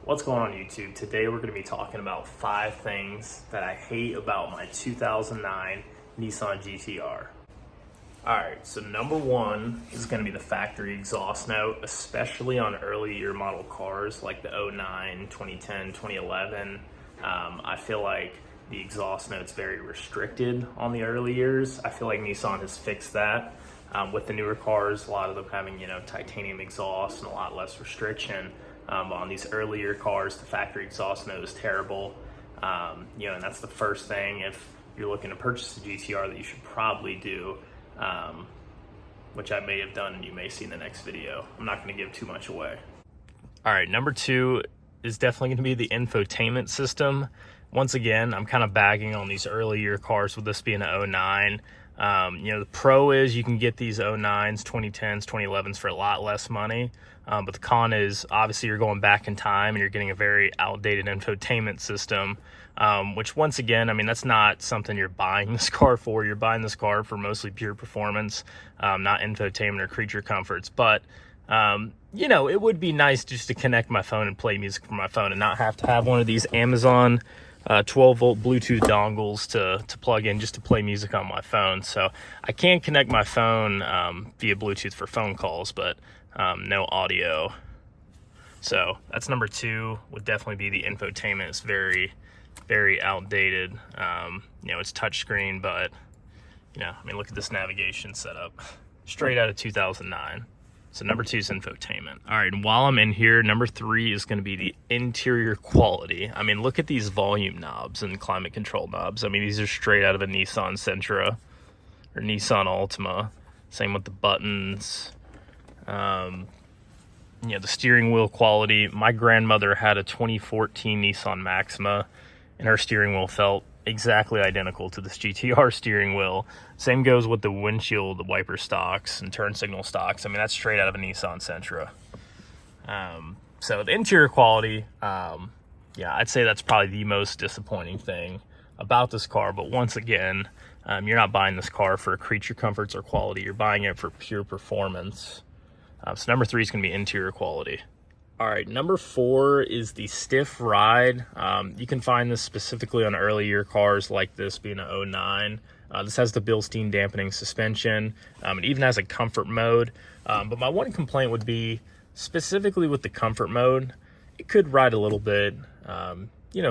What's going on YouTube? Today we're going to be talking about 5 things that I hate about my 2009 Nissan GTR. Alright, so number 1 is going to be the factory exhaust note, especially on early year model cars like the 09, 2010, 2011. I feel like the exhaust note's very restricted on the early years. I feel like Nissan has fixed that. With the newer cars, a lot of them having, titanium exhaust and a lot less restriction. On these earlier cars, the factory exhaust note is terrible. And that's the first thing if you're looking to purchase a GTR that you should probably do, which I may have done and you may see in the next video. I'm not going to give too much away. All right, number 2 is definitely going to be the infotainment system. Once again, I'm kind of bagging on these early year cars with this being an 09. The pro is you can get these 09s, 2010s, 2011s for a lot less money. But the con is obviously you're going back in time and you're getting a very outdated infotainment system, which once again, I mean, that's not something you're buying this car for. You're buying this car for mostly pure performance, not infotainment or creature comforts. But, it would be nice just to connect my phone and play music from my phone and not have to have one of these Amazon 12-volt Bluetooth dongles to plug in just to play music on my phone. So I can connect my phone via Bluetooth for phone calls, but no audio. So that's number 2, would definitely be the infotainment. It's very, very outdated. It's touchscreen, but look at this navigation setup, straight out of 2009. So number 2 is infotainment. All right, and while I'm in here, number 3 is going to be the interior quality. I mean, look at these volume knobs and climate control knobs. I mean, these are straight out of a Nissan Sentra or Nissan Altima. Same with the buttons. The steering wheel quality. My grandmother had a 2014 Nissan Maxima, and her steering wheel felt exactly identical to this GTR steering wheel. Same goes with the windshield, the wiper stocks and turn signal stocks. I mean, that's straight out of a Nissan Sentra. So the interior quality, I'd say that's probably the most disappointing thing about this car. But once again, you're not buying this car for creature comforts or quality. You're buying it for pure performance. So number 3 is going to be interior quality. All right, number 4 is the stiff ride. You can find this specifically on early year cars like this being an 09. This has the Bilstein dampening suspension. It even has a comfort mode. But my one complaint would be specifically with the comfort mode, it could ride a little bit,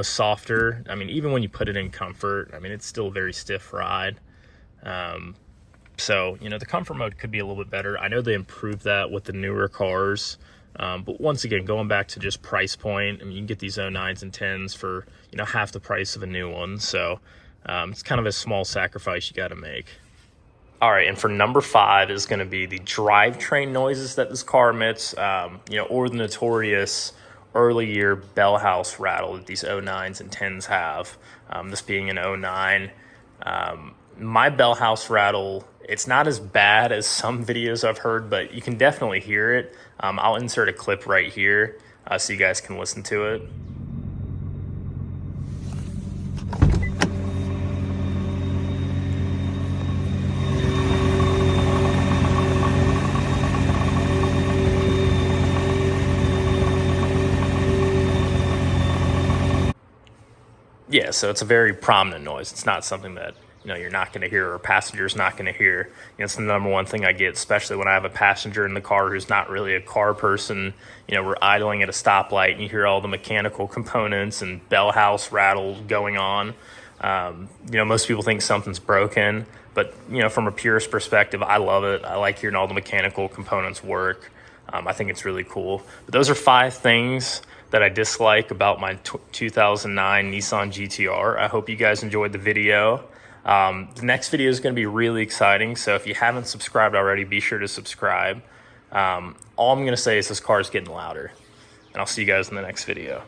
softer. I mean, even when you put it in comfort, I mean, it's still a very stiff ride. So, the comfort mode could be a little bit better. I know they improved that with the newer cars. But once again, going back to just price point, I mean, you can get these 09s and 10s for, half the price of a new one. So it's kind of a small sacrifice you got to make. All right, and for number 5 is going to be the drivetrain noises that this car emits, or the notorious early year Bellhouse Rattle that these 09s and 10s have. This being an 09. My Bellhouse Rattle, it's not as bad as some videos I've heard, but you can definitely hear it. I'll insert a clip right here so you guys can listen to it. Yeah, so it's a very prominent noise. It's not something that you're not going to hear, or a passenger's not going to hear. It's the number one thing I get, especially when I have a passenger in the car who's not really a car person. We're idling at a stoplight and you hear all the mechanical components and Bellhouse Rattle going on. Most people think something's broken, but from a purist perspective, I love it. I like hearing all the mechanical components work. I think it's really cool. But those are 5 things that I dislike about my 2009 Nissan GTR. I hope you guys enjoyed the video. The next video is going to be really exciting, so if you haven't subscribed already, be sure to subscribe. All I'm going to say is this car is getting louder, and I'll see you guys in the next video.